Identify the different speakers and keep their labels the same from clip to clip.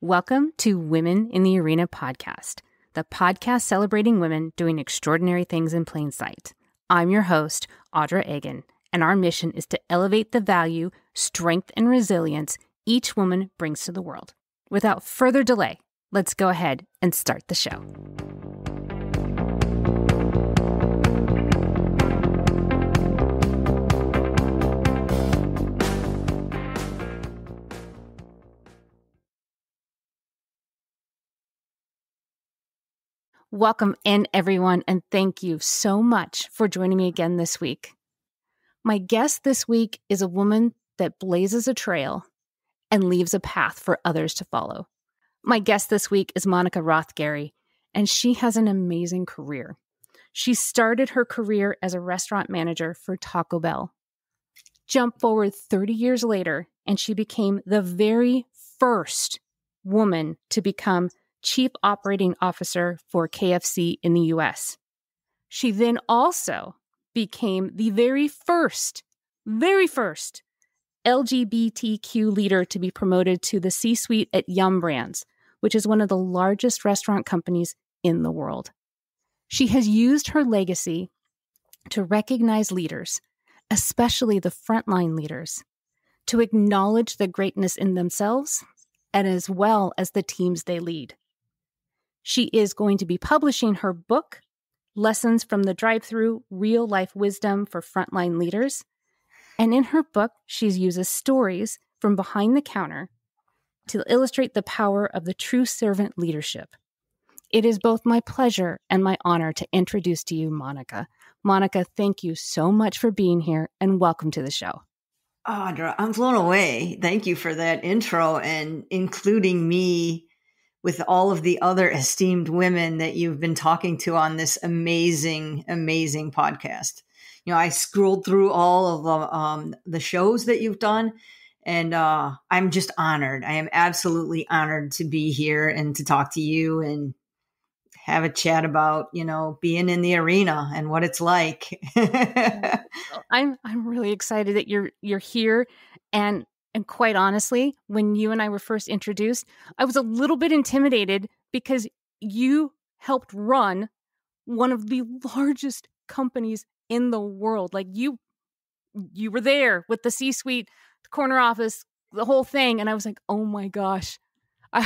Speaker 1: Welcome to Women in the Arena podcast, the podcast celebrating women doing extraordinary things in plain sight. I'm your host, Audra Egan, and our mission is to elevate the value, strength, and resilience each woman brings to the world. Without further delay, let's go ahead and start the show. Welcome in, everyone, and thank you so much for joining me again this week. My guest this week is a woman that blazes a trail and leaves a path for others to follow. My guest this week is Monica Rothgery, and she has an amazing career. She started her career as a restaurant manager for Taco Bell. Jump forward 30 years later, and she became the very first woman to become Chief Operating Officer for KFC in the U.S. She then also became the very first LGBTQ leader to be promoted to the C-suite at Yum Brands, which is one of the largest restaurant companies in the world. She has used her legacy to recognize leaders, especially the frontline leaders, to acknowledge the greatness in themselves and as well as the teams they lead. She is going to be publishing her book, Lessons from the Drive-Thru, Real-Life Wisdom for Frontline Leaders. And in her book, she uses stories from behind the counter to illustrate the power of the true servant leadership. It is both my pleasure and my honor to introduce to you Monica. Monica, thank you so much for being here and welcome to the show.
Speaker 2: Audra, I'm blown away. Thank you for that intro and including me with all of the other esteemed women that you've been talking to on this amazing podcast. You know, I scrolled through all of the shows that you've done, and I'm just honored. I am absolutely honored to be here and to talk to you and have a chat about, you know, being in the arena and what it's like.
Speaker 1: I'm really excited that you're here, and quite honestly, when you and I were first introduced, I was a little bit intimidated because you helped run one of the largest companies in the world. Like you were there with the C-suite, the corner office, the whole thing. And I was like, oh my gosh, I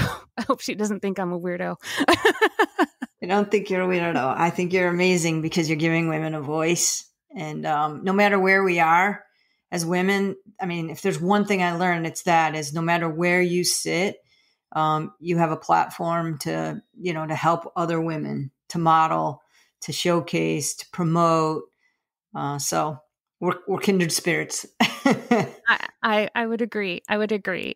Speaker 1: hope she doesn't think I'm a weirdo.
Speaker 2: I don't think you're a weirdo. I think you're amazing because you're giving women a voice. And no matter where we are, as women, I mean, if there's one thing I learned, it's that is no matter where you sit, you have a platform to, you know, to help other women, to model, to showcase, to promote. So we're kindred spirits.
Speaker 1: I would agree.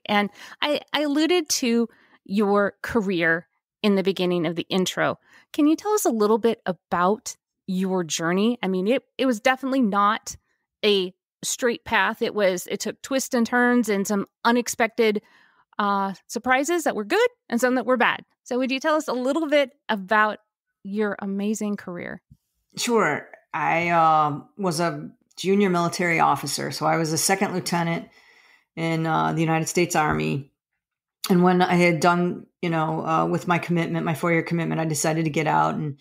Speaker 1: And I alluded to your career in the beginning of the intro. Can you tell us a little bit about your journey? I mean, it was definitely not a straight path. It took twists and turns and some unexpected surprises that were good and some that were bad. So would you tell us a little bit about your amazing career?
Speaker 2: Sure. I was a junior military officer. So I was a second lieutenant in the United States Army. And when I had done, you know, with my commitment, my 4-year commitment, I decided to get out and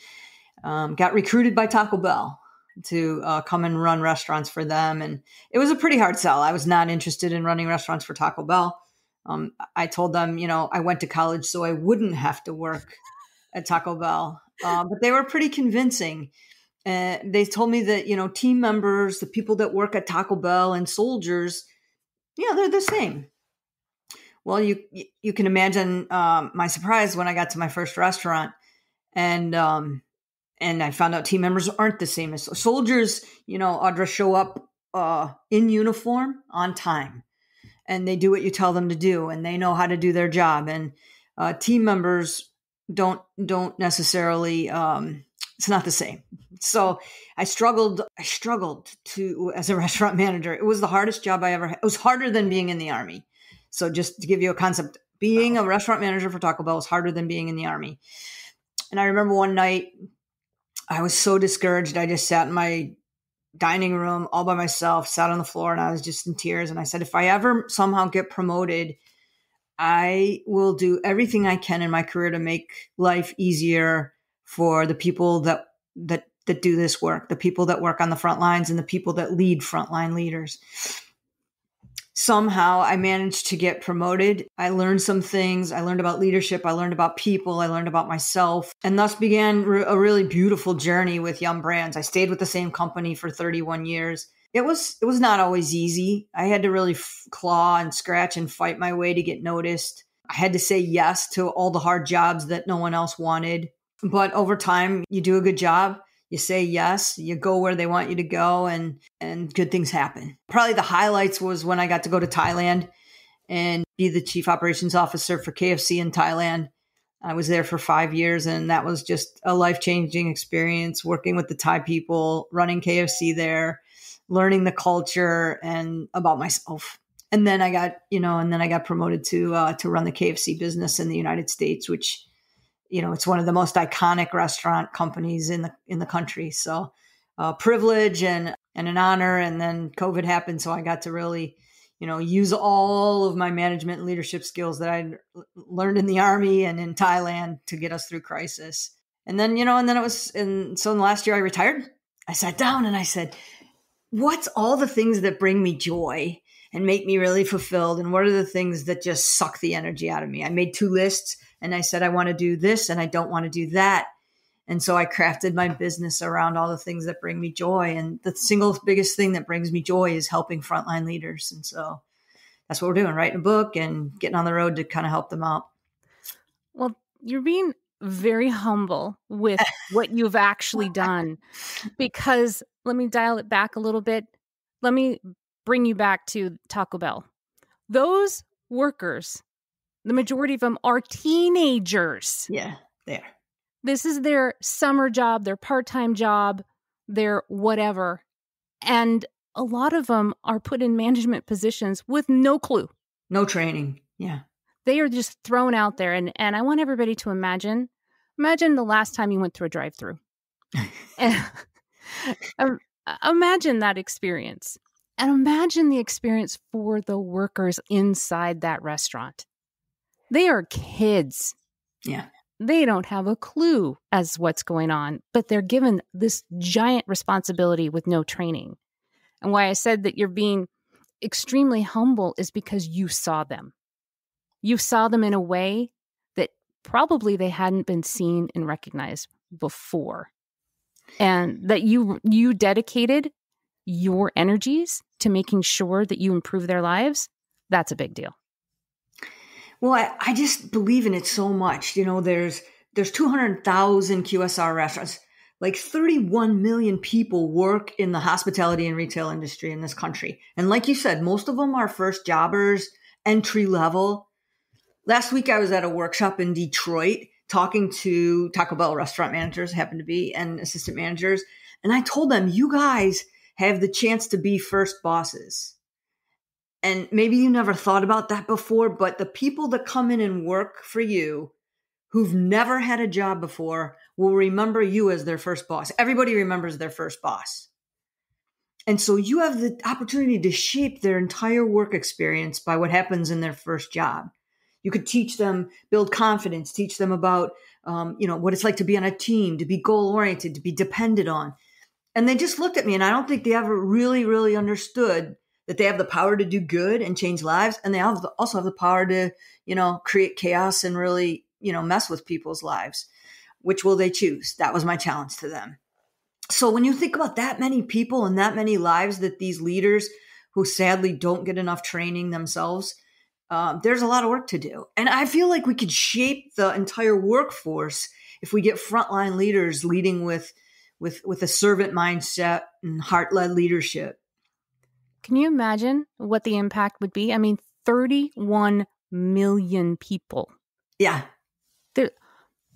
Speaker 2: got recruited by Taco Bell to come and run restaurants for them. And it was a pretty hard sell. I was not interested in running restaurants for Taco Bell. I told them, you know, I went to college so I wouldn't have to work at Taco Bell. But they were pretty convincing. They told me that, you know, team members, the people that work at Taco Bell and soldiers, yeah, they're the same. Well, you can imagine my surprise when I got to my first restaurant and I found out team members aren't the same as soldiers. You know, Audra, show up in uniform on time and they do what you tell them to do and they know how to do their job. And team members don't necessarily, it's not the same. So I struggled to, as a restaurant manager. It was the hardest job I ever had. It was harder than being in the Army. So just to give you a concept, being a restaurant manager for Taco Bell was harder than being in the Army. And I remember one night I was so discouraged. I just sat in my dining room all by myself, sat on the floor, and I was just in tears. And I said, if I ever somehow get promoted, I will do everything I can in my career to make life easier for the people that do this work, the people that work on the front lines and the people that lead frontline leaders. Somehow I managed to get promoted. I learned some things. I learned about leadership. I learned about people. I learned about myself, and thus began a really beautiful journey with Yum Brands. I stayed with the same company for 31 years. It was not always easy. I had to really claw and scratch and fight my way to get noticed. I had to say yes to all the hard jobs that no one else wanted. But over time, you do a good job. You say yes, you go where they want you to go, and good things happen. Probably the highlights was when I got to go to Thailand and be the chief operations officer for KFC in Thailand. I was there for 5 years, and that was just a life-changing experience, working with the Thai people, running KFC there, learning the culture and about myself. And then I got promoted to run the KFC business in the United States, which, it's one of the most iconic restaurant companies in the country. So privilege and an honor. And then COVID happened. So I got to really, use all of my management and leadership skills that I learned in the Army and in Thailand to get us through crisis. And then, so in the last year I retired. I sat down and I said, what's all the things that bring me joy and make me really fulfilled? And what are the things that just suck the energy out of me? I made 2 lists. And I said, I want to do this and I don't want to do that. And so I crafted my business around all the things that bring me joy. And the single biggest thing that brings me joy is helping frontline leaders. And so that's what we're doing, writing a book and getting on the road to kind of help them out.
Speaker 1: Well, you're being very humble with what you've actually done, because let me dial it back a little bit. Let me bring you back to Taco Bell. Those workers, the majority of them are teenagers.
Speaker 2: Yeah, they are.
Speaker 1: This is their summer job, their part-time job, their whatever. And a lot of them are put in management positions with no clue.
Speaker 2: No training. Yeah.
Speaker 1: They are just thrown out there. And I want everybody to imagine the last time you went through a drive-thru. Imagine that experience. And imagine the experience for the workers inside that restaurant. They are kids.
Speaker 2: Yeah.
Speaker 1: They don't have a clue as what's going on, but they're given this giant responsibility with no training. And why I said that you're being extremely humble is because you saw them. You saw them in a way that probably they hadn't been seen and recognized before. And that you dedicated your energies to making sure that you improve their lives. That's a big deal.
Speaker 2: Well, I just believe in it so much. There's 200,000 QSR restaurants. Like 31 million people work in the hospitality and retail industry in this country. And like you said, most of them are first jobbers, entry level. Last week, I was at a workshop in Detroit talking to Taco Bell restaurant managers, happened to be, and assistant managers. And I told them, you guys have the chance to be first bosses. And maybe you never thought about that before, but the people that come in and work for you who've never had a job before will remember you as their first boss. Everybody remembers their first boss. And so you have the opportunity to shape their entire work experience by what happens in their first job. You could teach them, build confidence, teach them about, what it's like to be on a team, to be goal-oriented, to be depended on. And they just looked at me, and I don't think they ever really, really understood that they have the power to do good and change lives. And they also have the power to, create chaos and really, mess with people's lives. Which will they choose? That was my challenge to them. So when you think about that many people and that many lives that these leaders who sadly don't get enough training themselves, there's a lot of work to do. And I feel like we could shape the entire workforce if we get frontline leaders leading with a servant mindset and heart-led leadership.
Speaker 1: Can you imagine what the impact would be? I mean, 31 million people.
Speaker 2: Yeah.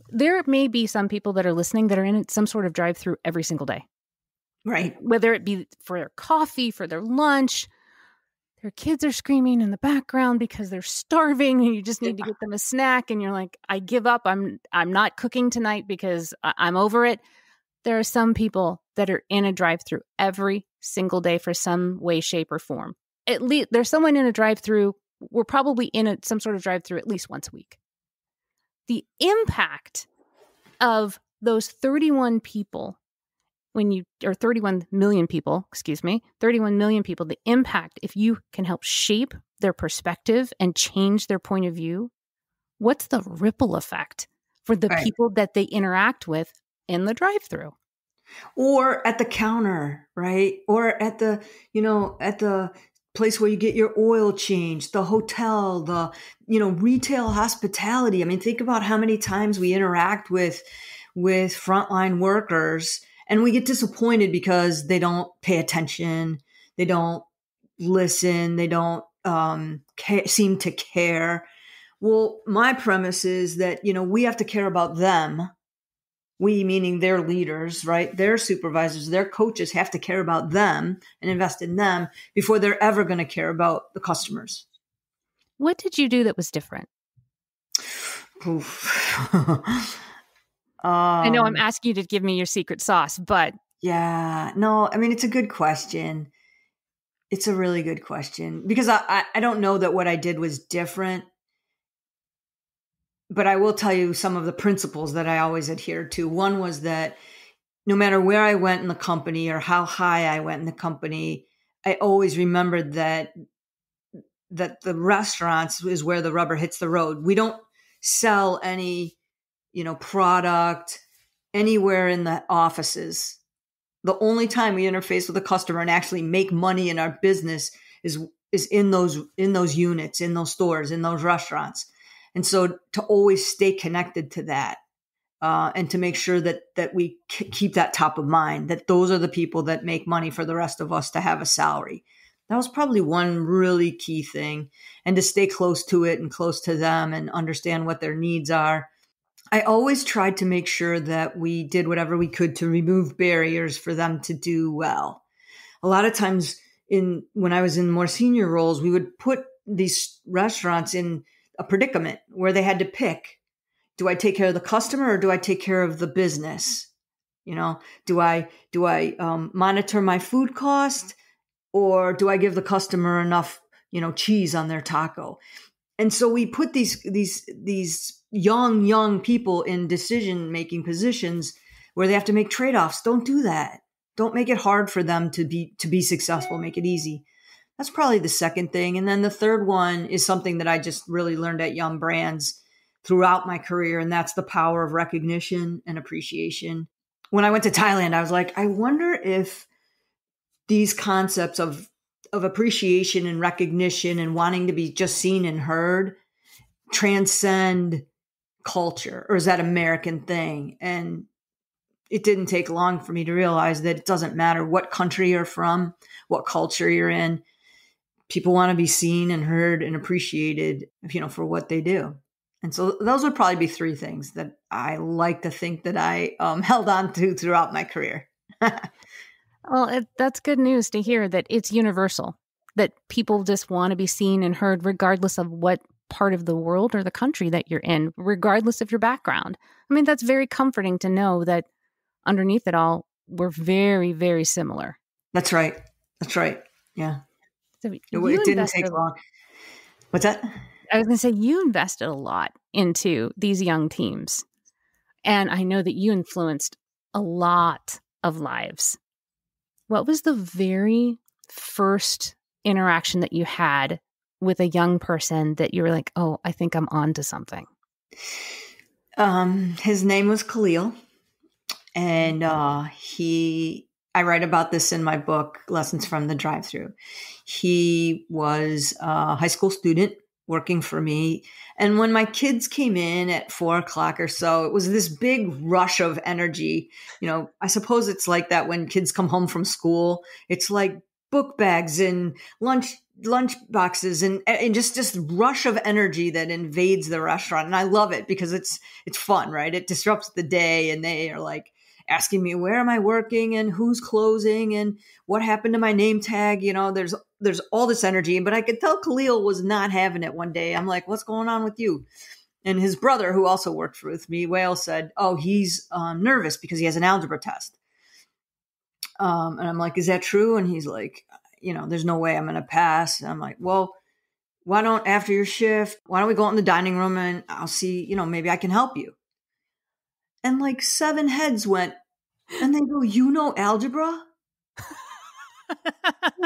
Speaker 1: There may be some people that are listening that are in some sort of drive-through every single day.
Speaker 2: Right.
Speaker 1: Whether it be for their coffee, for their lunch, their kids are screaming in the background because they're starving and you just need to get them a snack. And you're like, I give up. I'm not cooking tonight because I'm over it. There are some people that are in a drive-through every single day for some way, shape, or form. At least there's someone in a drive-through we're probably in some sort of drive-through at least once a week. The impact of those 31 people, or 31 million people, 31 million people, the impact, if you can help shape their perspective and change their point of view, what's the ripple effect for the people that they interact with in the drive-through?
Speaker 2: Or at the counter, right? Or at the, at the place where you get your oil changed, the hotel, the, retail hospitality. I mean, think about how many times we interact with frontline workers and we get disappointed because they don't pay attention. They don't listen. They don't seem to care. Well, my premise is that, we have to care about them. We, meaning their leaders, right? Their supervisors, their coaches have to care about them and invest in them before they're ever going to care about the customers.
Speaker 1: What did you do that was different? I know I'm asking you to give me your secret sauce, but.
Speaker 2: Yeah, no, I mean, it's a good question. It's a really good question because I don't know that what I did was different. But I will tell you some of the principles that I always adhered to. One was that no matter where I went in the company or how high I went in the company, I always remembered that the restaurants is where the rubber hits the road. We don't sell any, product anywhere in the offices. The only time we interface with a customer and actually make money in our business is in those units, in those stores, in those restaurants. And so to always stay connected to that and to make sure that we keep that top of mind, that those are the people that make money for the rest of us to have a salary. That was probably one really key thing. And to stay close to it and close to them and understand what their needs are. I always tried to make sure that we did whatever we could to remove barriers for them to do well. A lot of times when I was in more senior roles, we would put these restaurants in a predicament where they had to pick, do I take care of the customer or do I take care of the business? Do I monitor my food cost or do I give the customer enough, cheese on their taco? And so we put these young people in decision-making positions where they have to make trade-offs. Don't do that. Don't make it hard for them to be successful. Make it easy. That's probably the second thing. And then the third one is something that I just really learned at Yum Brands throughout my career. And that's the power of recognition and appreciation. When I went to Thailand, I was like, I wonder if these concepts of appreciation and recognition and wanting to be just seen and heard transcend culture, or is that American thing? And it didn't take long for me to realize that it doesn't matter what country you're from, what culture you're in. People want to be seen and heard and appreciated, for what they do. And so those would probably be three things that I like to think that I held on to throughout my career.
Speaker 1: Well, that's good news to hear that it's universal, that people just want to be seen and heard regardless of what part of the world or the country that you're in, regardless of your background. I mean, that's very comforting to know that underneath it all, we're very, very similar.
Speaker 2: That's right. Yeah.
Speaker 1: So
Speaker 2: it didn't take long. What's that?
Speaker 1: I was going to say, you invested a lot into these young teams. And I know that you influenced a lot of lives. What was the very first interaction that you had with a young person that you were like, oh, I think I'm on to something?
Speaker 2: His name was Khalil. And I write about this in my book, Lessons from the Drive-Thru. He was a high school student working for me. And when my kids came in at 4:00 or so, it was this big rush of energy. I suppose it's like that when kids come home from school. It's like book bags and lunch boxes and just this rush of energy that invades the restaurant. And I love it because it's fun, right? It disrupts the day, and they are like asking me, where am I working and who's closing and what happened to my name tag? There's all this energy, but I could tell Khalil was not having it one day. I'm like, what's going on with you? And his brother, who also worked with me, Whale, said, oh, he's nervous because he has an algebra test. And I'm like, is that true? And he's like, there's no way I'm going to pass. And I'm like, well, why don't, after your shift, why don't we go out in the dining room and I'll see, maybe I can help you. And like 7 heads went, and they go, algebra?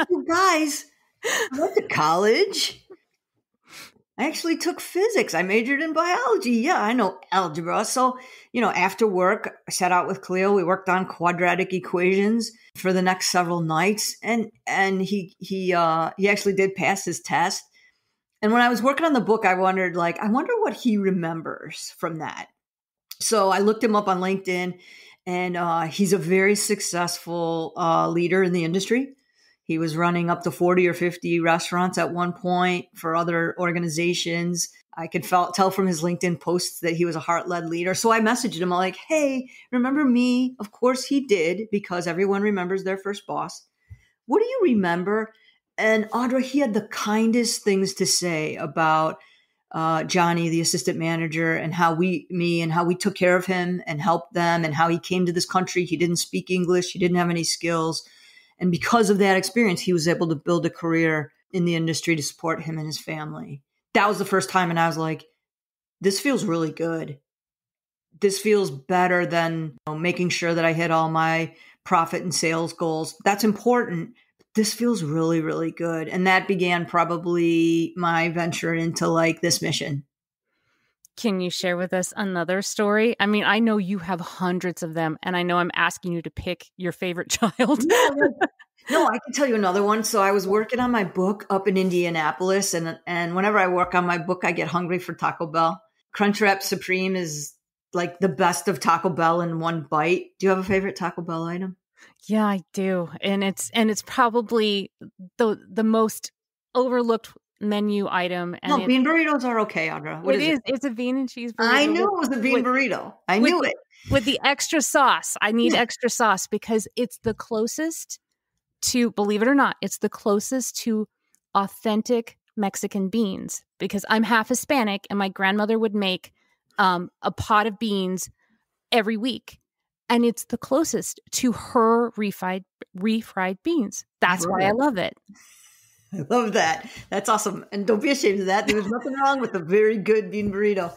Speaker 2: You guys, I went to college. I actually took physics. I majored in biology. Yeah, I know algebra. So, after work, I sat out with Khalil. We worked on quadratic equations for the next several nights. And he actually did pass his test. And when I was working on the book, I wondered, I wonder what he remembers from that. So I looked him up on LinkedIn, and he's a very successful leader in the industry. He was running up to 40 or 50 restaurants at one point for other organizations. I could tell from his LinkedIn posts that he was a heart-led leader. So I messaged him, I'm like, hey, remember me? Of course he did, because everyone remembers their first boss. What do you remember? And Audra, he had the kindest things to say about Johnny, the assistant manager, and how we took care of him and helped them, and how he came to this country. He didn't speak English. He didn't have any skills. And because of that experience, he was able to build a career in the industry to support him and his family. That was the first time. And I was like, this feels really good. This feels better than making sure that I hit all my profit and sales goals. That's important. This feels really, really good. And that began probably my venture into this mission.
Speaker 1: Can you share with us another story? I mean, I know you have hundreds of them, and I know I'm asking you to pick your favorite child.
Speaker 2: No, I can tell you another one. So I was working on my book up in Indianapolis, and whenever I work on my book, I get hungry for Taco Bell. Crunchwrap Supreme is like the best of Taco Bell in one bite. Do you have a favorite Taco Bell item?
Speaker 1: Yeah, I do. And it's probably the most overlooked menu item. And
Speaker 2: no, bean burritos are okay, Audra. What is it?
Speaker 1: It's a bean and cheese burrito.
Speaker 2: I knew it was a bean burrito. I knew it.
Speaker 1: With the extra sauce. I need extra sauce because it's the closest to, believe it or not, it's the closest to authentic Mexican beans, because I'm half Hispanic and my grandmother would make a pot of beans every week. And it's the closest to her refried beans. That's why I love it.
Speaker 2: I love that. That's awesome. And don't be ashamed of that. There was nothing wrong with a very good bean burrito.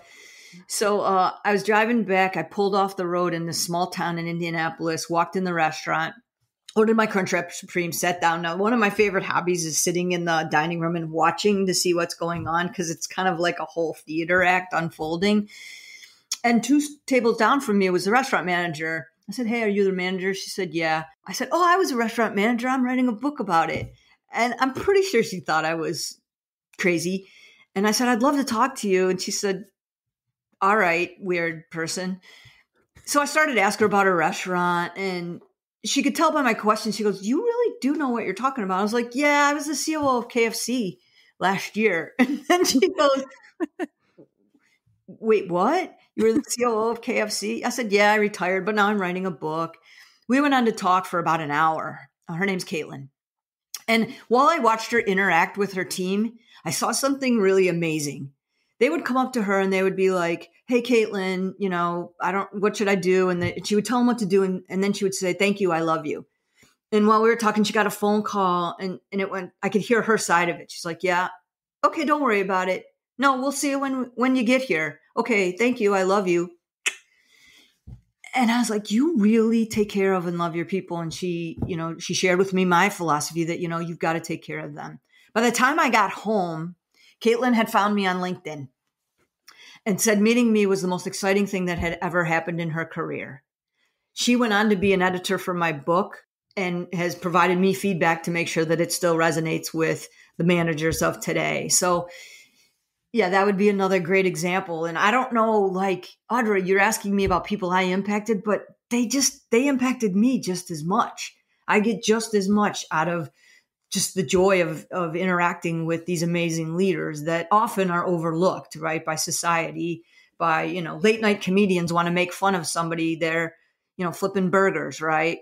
Speaker 2: So I was driving back. I pulled off the road in this small town in Indianapolis, walked in the restaurant, ordered my Crunchwrap Supreme, sat down. Now, one of my favorite hobbies is sitting in the dining room and watching to see what's going on, because it's kind of like a whole theater act unfolding. And 2 tables down from me was the restaurant manager. I said, hey, are you the manager? She said, yeah. I said, oh, I was a restaurant manager. I'm writing a book about it. And I'm pretty sure she thought I was crazy. And I said, I'd love to talk to you. And she said, all right, weird person. So I started to ask her about her restaurant, and she could tell by my questions. She goes, you really do know what you're talking about. I was like, yeah, I was the COO of KFC last year. And then she goes, wait, what? You were the COO of KFC? I said, yeah, I retired, but now I'm writing a book. We went on to talk for about an hour. Her name's Caitlin. And while I watched her interact with her team, I saw something really amazing. They would come up to her and they would be like, hey, Caitlin, what should I do? And she would tell them what to do. And then she would say, thank you. I love you. And while we were talking, she got a phone call and it went, I could hear her side of it. She's like, yeah, okay, don't worry about it. No, we'll see you when you get here. Okay, thank you. I love you. And I was like, you really take care of and love your people. And she shared with me my philosophy that, you've got to take care of them. By the time I got home, Caitlin had found me on LinkedIn and said meeting me was the most exciting thing that had ever happened in her career. She went on to be an editor for my book and has provided me feedback to make sure that it still resonates with the managers of today. So yeah, that would be another great example. And I don't know, Audra, you're asking me about people I impacted, but they impacted me just as much. I get just as much out of just the joy of interacting with these amazing leaders that often are overlooked, right, by society, by, late night comedians want to make fun of somebody. They're, flipping burgers, right?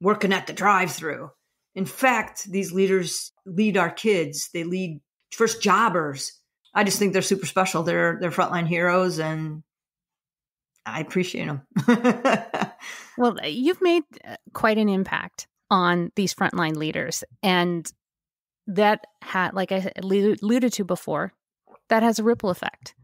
Speaker 2: Working at the drive-thru. In fact, these leaders lead our kids. They lead first jobbers. I just think they're super special. They're frontline heroes, and I appreciate them.
Speaker 1: Well, you've made quite an impact on these frontline leaders. And that like I alluded to before, that has a ripple effect.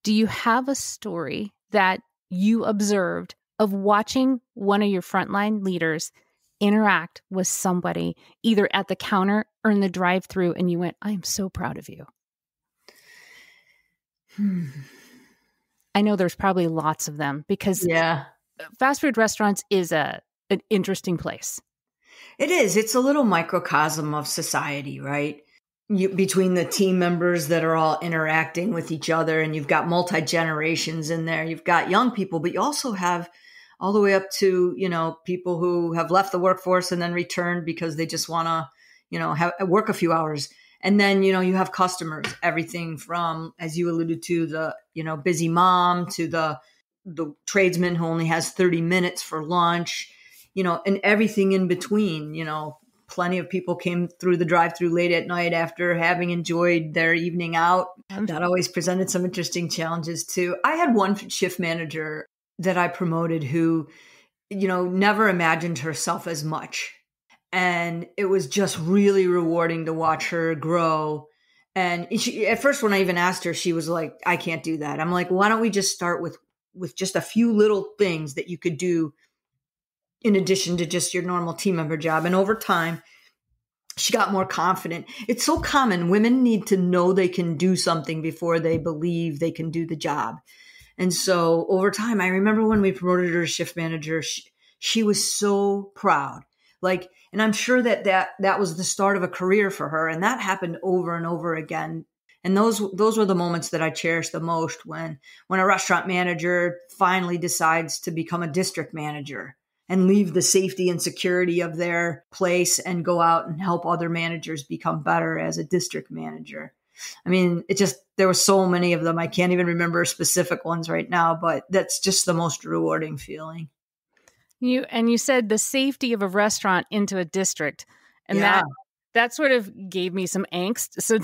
Speaker 1: Do you have a story that you observed of watching one of your frontline leaders interact with somebody either at the counter or in the drive-thru and you went, I am so proud of you? I know there's probably lots of them because fast food restaurants is an interesting place.
Speaker 2: It is. It's a little microcosm of society, right? Between the team members that are all interacting with each other, and you've got multi-generations in there. You've got young people, but you also have all the way up to, people who have left the workforce and then returned because they just want to, work a few hours. And then, you have customers, everything from, as you alluded to, the, busy mom to the tradesman who only has 30 minutes for lunch, and everything in between. Plenty of people came through the drive-thru late at night after having enjoyed their evening out. That always presented some interesting challenges too. I had one shift manager that I promoted who, never imagined herself as much. And it was just really rewarding to watch her grow. And at first, when I even asked her, she was like, I can't do that. I'm like, why don't we just start with just a few little things that you could do in addition to just your normal team member job. And over time, she got more confident. It's so common. Women need to know they can do something before they believe they can do the job. And so over time, I remember when we promoted her to shift manager, she was so proud. And I'm sure that was the start of a career for her. And that happened over and over again. And those were the moments that I cherish the most when a restaurant manager finally decides to become a district manager and leave the safety and security of their place and go out and help other managers become better as a district manager. I mean, there were so many of them. I can't even remember specific ones right now, but that's just the most rewarding feeling.
Speaker 1: You said the safety of a restaurant into a district, and that sort of gave me some angst. So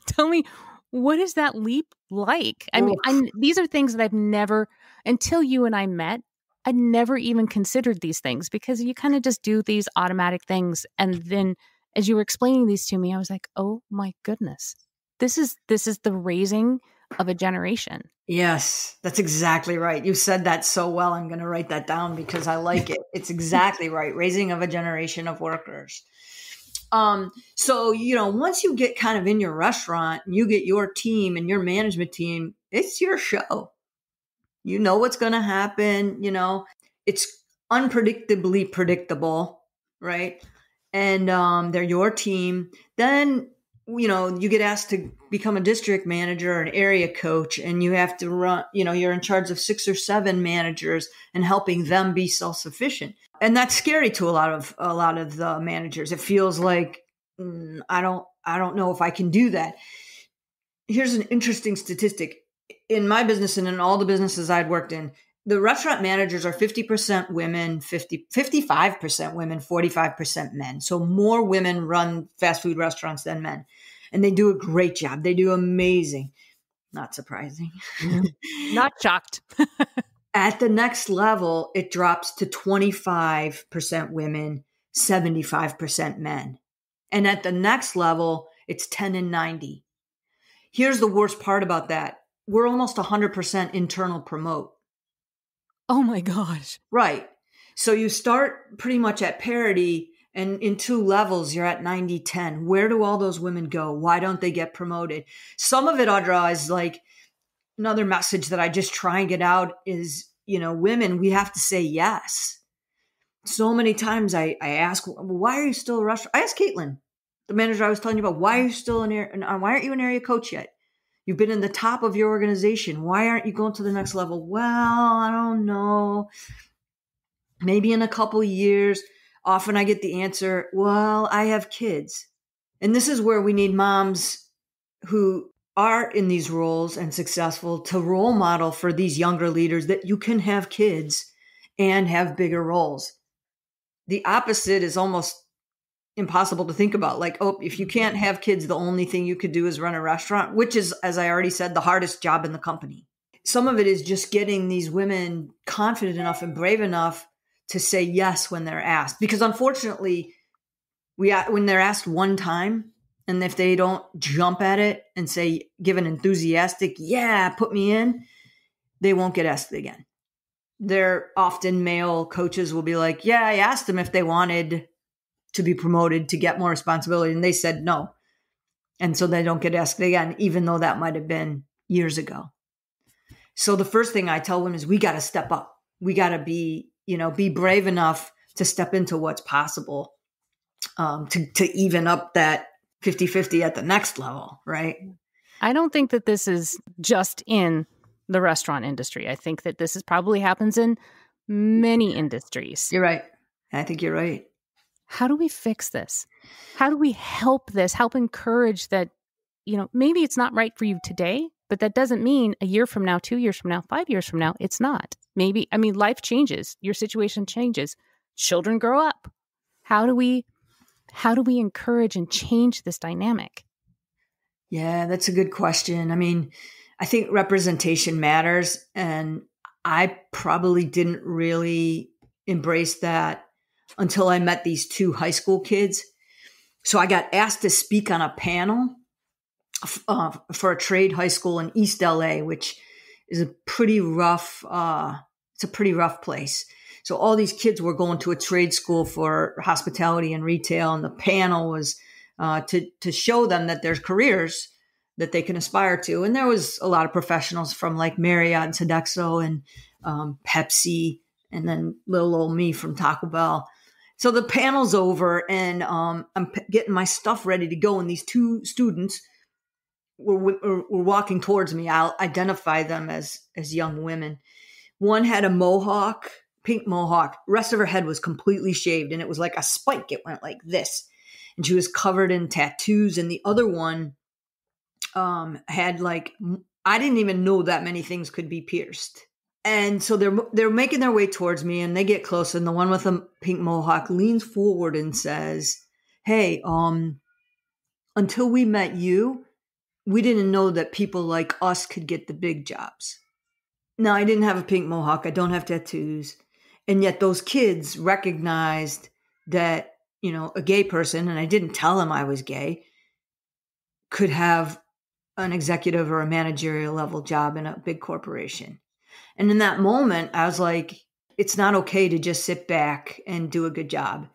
Speaker 1: tell me, what is that leap like? I mean, these are things that I've never, until you and I met, I'd never even considered these things because you kind of just do these automatic things. And then as you were explaining these to me, I was like, oh my goodness, this is the raising of a generation.
Speaker 2: Yes, that's exactly right. You said that so well. I'm going to write that down because I like it. It's exactly right. Raising of a generation of workers. So, once you get kind of in your restaurant and you get your team and your management team, it's your show. You know what's going to happen. It's unpredictably predictable, right? And they're your team. Then, you get asked to become a district manager or an area coach, and you have to run, you're in charge of 6 or 7 managers and helping them be self-sufficient. And that's scary to a lot of the managers. It feels like, I don't know if I can do that. Here's an interesting statistic. In my business and in all the businesses I'd worked in, the restaurant managers are 50% women, 55% women, 45% men. So more women run fast food restaurants than men. And they do a great job. They do amazing. Not surprising.
Speaker 1: Not shocked.
Speaker 2: At the next level, it drops to 25% women, 75% men. And at the next level, it's 10 and 90. Here's the worst part about that. We're almost 100% internal promote.
Speaker 1: Oh my gosh.
Speaker 2: Right. So you start pretty much at parity, and in 2 levels, you're at 90-10. Where do all those women go? Why don't they get promoted? Some of it, Audra, is like another message that I just try and get out is, women, we have to say yes. So many times I ask, why are you still a restaurant? I asked Caitlin, the manager I was telling you about, why aren't you an area coach yet? You've been in the top of your organization. Why aren't you going to the next level? Well, I don't know. Maybe in a couple years. Often I get the answer, well, I have kids. And this is where we need moms who are in these roles and successful to role model for these younger leaders that you can have kids and have bigger roles. The opposite is almost impossible to think about. Like, oh, if you can't have kids, the only thing you could do is run a restaurant, which is, as I already said, the hardest job in the company. Some of it is just getting these women confident enough and brave enough to say yes when they're asked. Because unfortunately, when they're asked one time And if they don't jump at it and say, give an enthusiastic, yeah, put me in, they won't get asked again. They're often male coaches will be like, yeah, I asked them if they wanted to be promoted to get more responsibility. And they said no. And so they don't get asked again, even though that might have been years ago. So the first thing I tell them is we got to step up. We got to be brave enough to step into what's possible, to even up that 50-50 at the next level, right?
Speaker 1: I don't think that this is just in the restaurant industry. I think that this probably happens in many industries.
Speaker 2: You're right. I think you're right.
Speaker 1: How do we fix this? How do we help encourage that, maybe it's not right for you today, but that doesn't mean a year from now, 2 years from now, 5 years from now, it's not. Maybe, life changes, your situation changes, children grow up. How do we encourage and change this dynamic?
Speaker 2: Yeah, that's a good question. I think representation matters. And I probably didn't really embrace that until I met these two high school kids. So I got asked to speak on a panel for a trade high school in East LA, which is a pretty rough place. So all these kids were going to a trade school for hospitality and retail. And the panel was to show them that there's careers that they can aspire to. And there was a lot of professionals from like Marriott and Sodexo and Pepsi, and then little old me from Taco Bell. So the panel's over, and I'm getting my stuff ready to go. And these two students were walking towards me. I'll identify them as young women. One had a mohawk, pink mohawk. Rest of her head was completely shaved, and it was like a spike. It went like this. And she was covered in tattoos. And the other one had I didn't even know that many things could be pierced. And so they're making their way towards me, and they get close. And the one with the pink mohawk leans forward and says, "Hey, until we met you, we didn't know that people like us could get the big jobs." Now, I didn't have a pink mohawk. I don't have tattoos. And yet those kids recognized that, a gay person, and I didn't tell them I was gay, could have an executive or a managerial level job in a big corporation. And in that moment, I was like, it's not okay to just sit back and do a good job.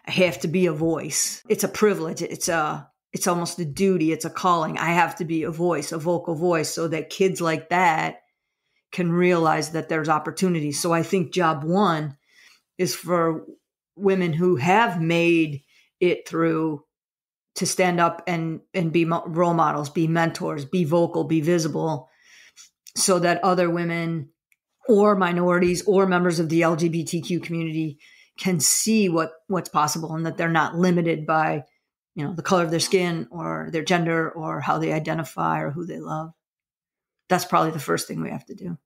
Speaker 2: I have to be a voice. It's a privilege. It's almost a duty. It's a calling. I have to be a voice, a vocal voice, so that kids like that can realize that there's opportunity. So I think job one is for women who have made it through to stand up and be role models, be mentors, be vocal, be visible, so that other women or minorities or members of the LGBTQ community can see what's possible, and that they're not limited by, the color of their skin or their gender or how they identify or who they love. That's probably the first thing we have to do.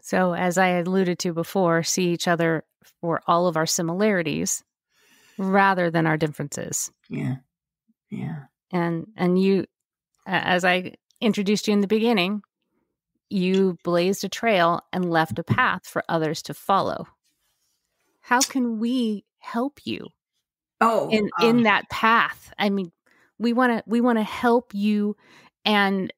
Speaker 1: So as I alluded to before, see each other for all of our similarities rather than our differences.
Speaker 2: Yeah. Yeah.
Speaker 1: And you, as I introduced you in the beginning, you blazed a trail and left a path for others to follow. How can we help you in that path? We want to help you and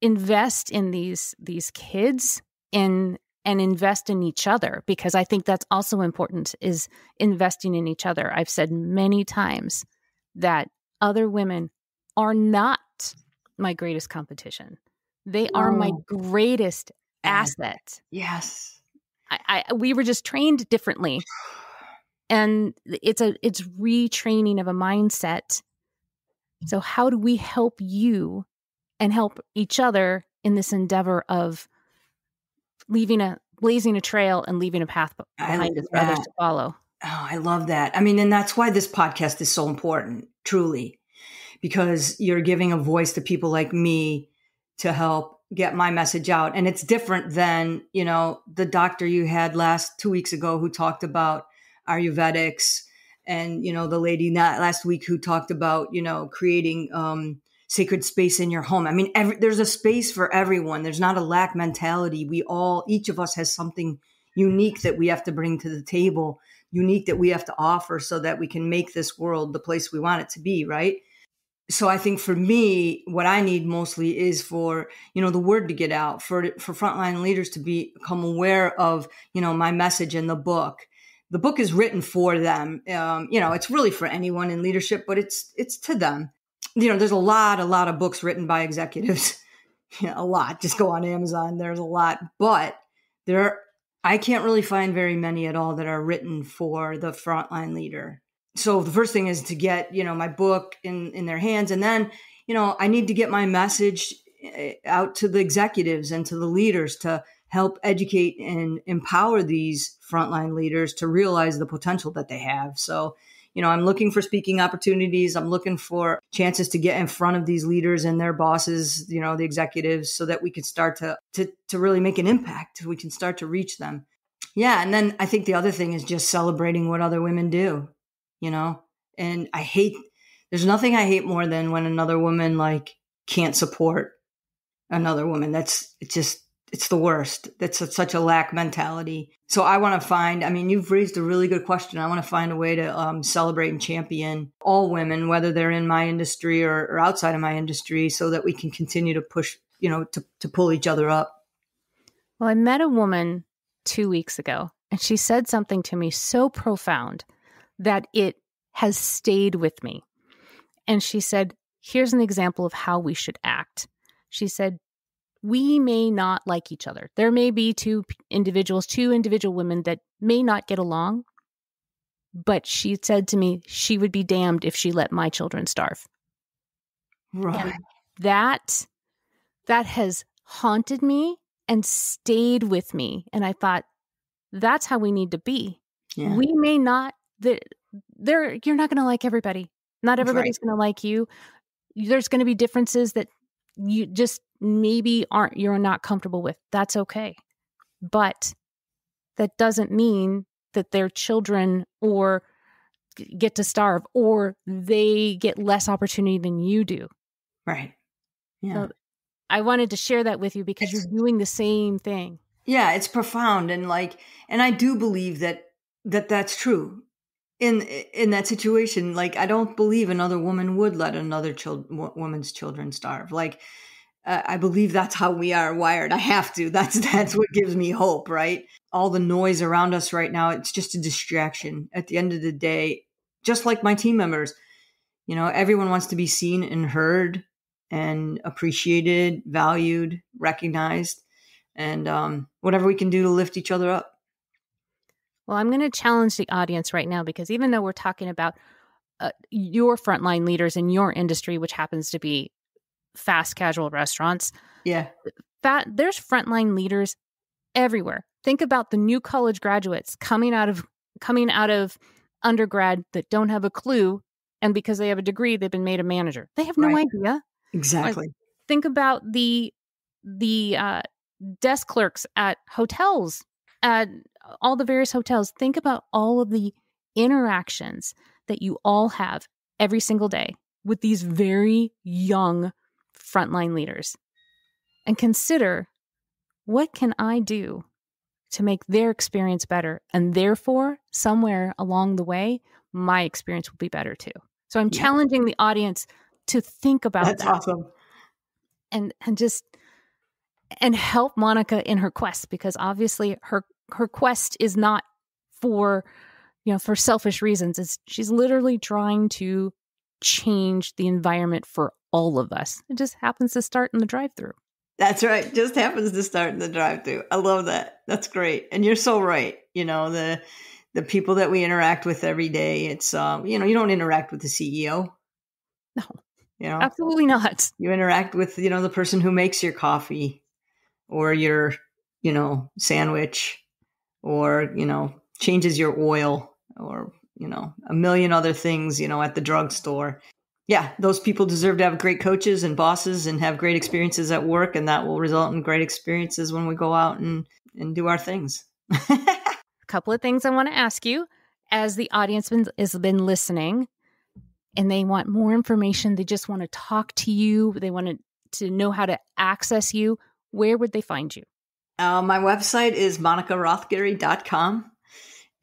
Speaker 1: invest in these kids and invest in each other, because I think that's also important, is investing in each other. I've said many times that other women are not my greatest competition. They are my greatest asset.
Speaker 2: Yes.
Speaker 1: We were just trained differently. And it's retraining of a mindset. So how do we help you and help each other in this endeavor of blazing a trail and leaving a path behind us for others to follow?
Speaker 2: Oh, I love that. And that's why this podcast is so important, truly, because you're giving a voice to people like me to help get my message out. And it's different than, the doctor you had 2 weeks ago who talked about Ayurvedics, and, the lady last week who talked about, creating sacred space in your home. There's a space for everyone. There's not a lack mentality. Each of us has something unique that we have to bring to the table, unique that we have to offer, so that we can make this world the place we want it to be, right? So I think for me, what I need mostly is for, the word to get out, for frontline leaders to become aware of, my message in the book. The book is written for them. It's really for anyone in leadership, but it's to them. There's a lot of books written by executives, a lot. Just go on Amazon. There's a lot, but I can't really find very many at all that are written for the frontline leader. So the first thing is to get, my book in their hands. And then, I need to get my message out to the executives and to the leaders to help educate and empower these frontline leaders to realize the potential that they have. So, I'm looking for speaking opportunities. I'm looking for chances to get in front of these leaders and their bosses, the executives, so that we can start to really make an impact. We can start to reach them. Yeah. And then I think the other thing is just celebrating what other women do. And there's nothing I hate more than when another woman can't support another woman. It's the worst. That's such a lack mentality. So I want to you've raised a really good question. I want to find a way to celebrate and champion all women, whether they're in my industry or outside of my industry, so that we can continue to push, to pull each other up.
Speaker 1: Well, I met a woman 2 weeks ago, and she said something to me so profound that it has stayed with me. And she said, here's an example of how we should act. She said, we may not like each other. There may be two individual women that may not get along. But she said to me, she would be damned if she let my children starve.
Speaker 2: Right.
Speaker 1: And that has haunted me and stayed with me. And I thought, that's how we need to be.
Speaker 2: Yeah.
Speaker 1: We may not, you're not going to like everybody. Not everybody's going to like you. There's going to be differences that you just maybe you're not comfortable with. That's okay. But that doesn't mean that their children or get to starve or they get less opportunity than you do.
Speaker 2: Right. Yeah.
Speaker 1: So I wanted to share that with you because you're doing the same thing.
Speaker 2: Yeah, it's profound. And I do believe that's true. In that situation, I don't believe another woman would let another woman's children starve. I believe that's how we are wired. I have to. That's what gives me hope, right? All the noise around us right now, it's just a distraction. At the end of the day, just like my team members, everyone wants to be seen and heard and appreciated, valued, recognized, and whatever we can do to lift each other up.
Speaker 1: Well, I'm going to challenge the audience right now, because even though we're talking about your frontline leaders in your industry, which happens to be fast casual restaurants,
Speaker 2: yeah,
Speaker 1: there's frontline leaders everywhere. Think about the new college graduates coming out of undergrad that don't have a clue, and because they have a degree, they've been made a manager. They have no idea.
Speaker 2: Exactly.
Speaker 1: Think about the desk clerks at hotels, at all the various hotels. Think about all of the interactions that you all have every single day with these very young frontline leaders, and consider, what can I do to make their experience better? And therefore, somewhere along the way, my experience will be better too. So I'm challenging the audience to think about that.
Speaker 2: That's awesome.
Speaker 1: And help Monica in her quest, because obviously her quest is not for selfish reasons. She's literally trying to change the environment for all of us. It just happens to start in the drive-thru.
Speaker 2: That's right. Just happens to start in the drive-thru. I love that. That's great. And you're so right. The people that we interact with every day, it's, you don't interact with the CEO.
Speaker 1: No, absolutely not.
Speaker 2: You interact with, the person who makes your coffee or your, sandwich, or, changes your oil, or, a million other things, at the drugstore. Yeah, those people deserve to have great coaches and bosses and have great experiences at work, and that will result in great experiences when we go out and do our things.
Speaker 1: A couple of things I want to ask you, as the audience has been listening and they want more information, they just want to talk to you, they want to know how to access you, where would they find you?
Speaker 2: My website is monicarothgery.com.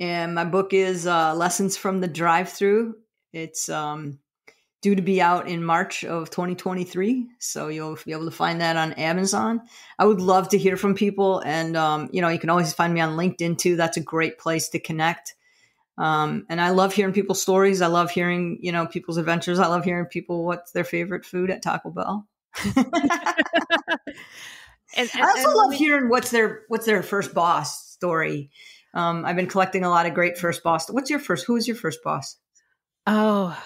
Speaker 2: And my book is Lessons from the Drive-Thru. It's due to be out in March of 2023. So you'll be able to find that on Amazon. I would love to hear from people. And, you can always find me on LinkedIn too. That's a great place to connect. And I love hearing people's stories. I love hearing, people's adventures. I love hearing people what's their favorite food at Taco Bell. And I also love hearing what's their first boss story. I've been collecting a lot of great first boss. Who was your first boss?
Speaker 1: Oh,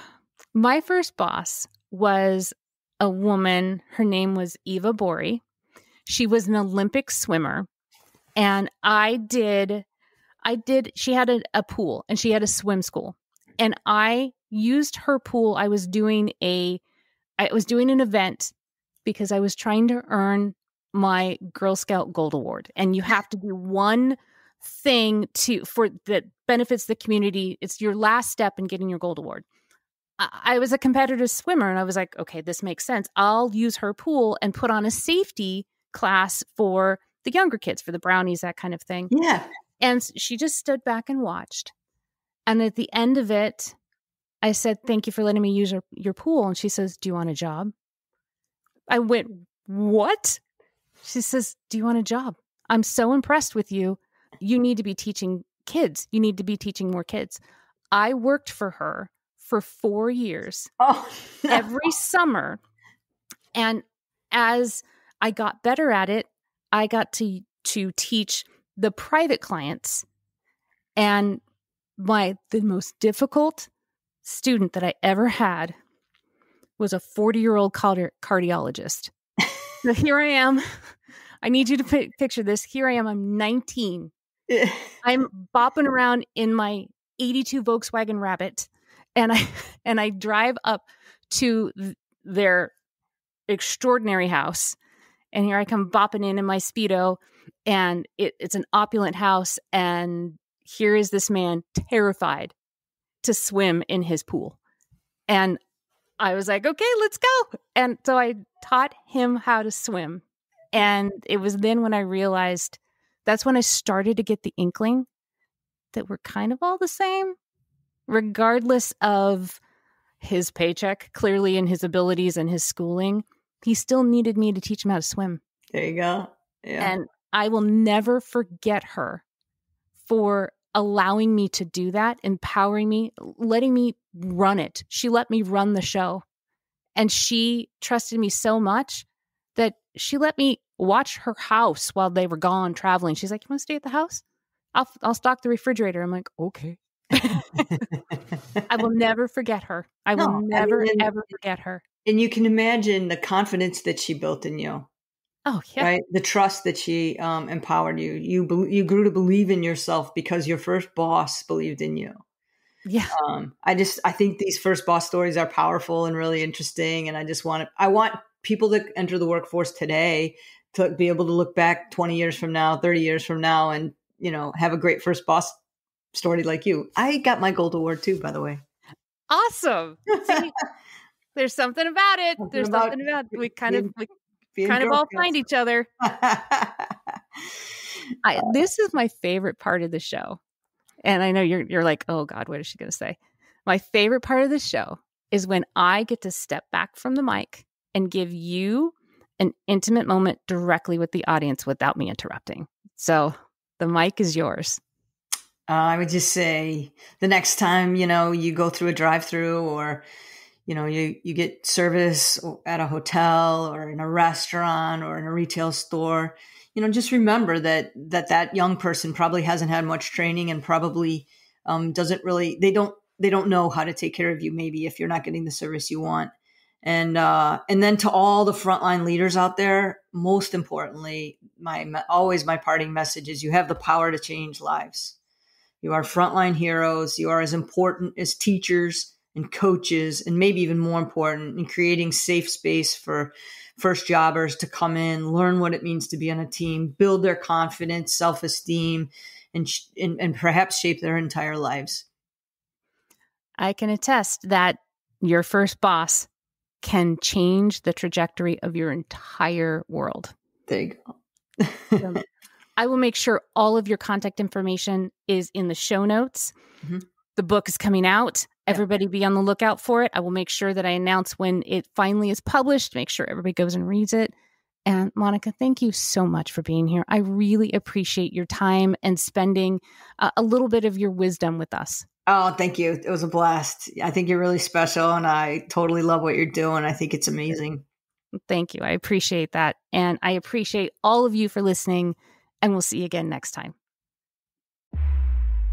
Speaker 1: my first boss was a woman. Her name was Eva Bori. She was an Olympic swimmer. And she had a pool and she had a swim school. And I used her pool. I was doing an event because I was trying to earn my Girl Scout Gold Award. And you have to do one thing that benefits the community. It's your last step in getting your Gold Award. I was a competitive swimmer and I was like, okay, this makes sense. I'll use her pool and put on a safety class for the younger kids, for the brownies, that kind of thing.
Speaker 2: Yeah.
Speaker 1: And she just stood back and watched. And at the end of it, I said, thank you for letting me use your pool. And she says, do you want a job? I went, what? She says, do you want a job? I'm so impressed with you. You need to be teaching kids. You need to be teaching more kids. I worked for her for 4 years, every summer. And as I got better at it, I got to teach the private clients. And the most difficult student that I ever had was a 40-year-old cardiologist. So here I am. I need you to picture this. Here I am. I'm 19. I'm bopping around in my 82 Volkswagen Rabbit. And I drive up to their extraordinary house. And here I come bopping in my Speedo. And it's an opulent house. And here is this man terrified to swim in his pool. And I was like, okay, let's go. And so I taught him how to swim. And it was then when I realized, that's when I started to get the inkling that we're kind of all the same, regardless of his paycheck, clearly, in his abilities and his schooling. He still needed me to teach him how to swim.
Speaker 2: There you go. Yeah.
Speaker 1: And I will never forget her for allowing me to do that, empowering me, letting me run it. She let me run the show. And she trusted me so much that she let me watch her house while they were gone traveling. She's like, you want to stay at the house? I'll stock the refrigerator. I'm like, okay. I will never forget her. I will never, ever forget her.
Speaker 2: And you can imagine the confidence that she built in you.
Speaker 1: Oh, yeah.
Speaker 2: Right? The trust that she empowered you. You grew to believe in yourself because your first boss believed in you.
Speaker 1: Yeah.
Speaker 2: I think these first boss stories are powerful and really interesting. And I want people that enter the workforce today to be able to look back 20 years from now, 30 years from now, and, have a great first boss story like you. I got my gold award too, by the way.
Speaker 1: Awesome. See, there's something about it. There's something about it. We kind of all find each other. This is my favorite part of the show. And I know you're like, oh God, what is she going to say? My favorite part of the show is when I get to step back from the mic and give you an intimate moment directly with the audience without me interrupting. So the mic is yours.
Speaker 2: I would just say the next time, you go through a drive-thru, or, you get service at a hotel or in a restaurant or in a retail store, just remember that young person probably hasn't had much training and probably they don't know how to take care of you, maybe, if you're not getting the service you want. And then to all the frontline leaders out there, most importantly, always my parting message is you have the power to change lives. You are frontline heroes. You are as important as teachers and coaches, and maybe even more important, in creating safe space for first jobbers to come in, learn what it means to be on a team, build their confidence, self-esteem, and perhaps shape their entire lives.
Speaker 1: I can attest that your first boss can change the trajectory of your entire world.
Speaker 2: There you go.
Speaker 1: So I will make sure all of your contact information is in the show notes. Mm-hmm. The book is coming out. Everybody be on the lookout for it. I will make sure that I announce when it finally is published, make sure everybody goes and reads it. And Monica, thank you so much for being here. I really appreciate your time and spending a little bit of your wisdom with us.
Speaker 2: Oh, thank you. It was a blast. I think you're really special, and I totally love what you're doing. I think it's amazing.
Speaker 1: Thank you. I appreciate that. And I appreciate all of you for listening, and we'll see you again next time.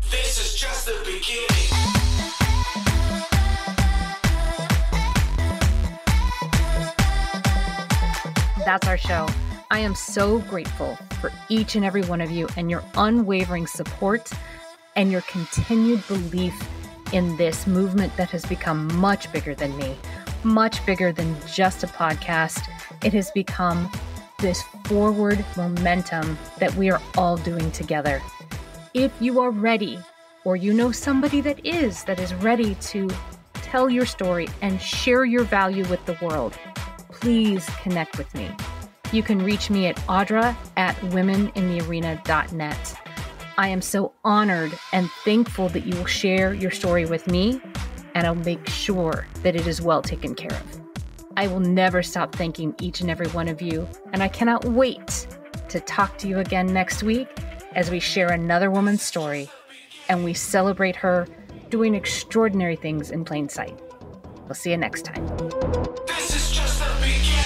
Speaker 3: This is just the beginning.
Speaker 1: That's our show. I am so grateful for each and every one of you and your unwavering support and your continued belief in this movement that has become much bigger than me, much bigger than just a podcast. It has become this forward momentum that we are all doing together. If you are ready, or you know somebody that is ready to tell your story and share your value with the world, please connect with me. You can reach me at audra@womeninthearena.net. I am so honored and thankful that you will share your story with me, and I'll make sure that it is well taken care of. I will never stop thanking each and every one of you, and I cannot wait to talk to you again next week as we share another woman's story and we celebrate her doing extraordinary things in plain sight. We'll see you next time.
Speaker 3: This is just the beginning.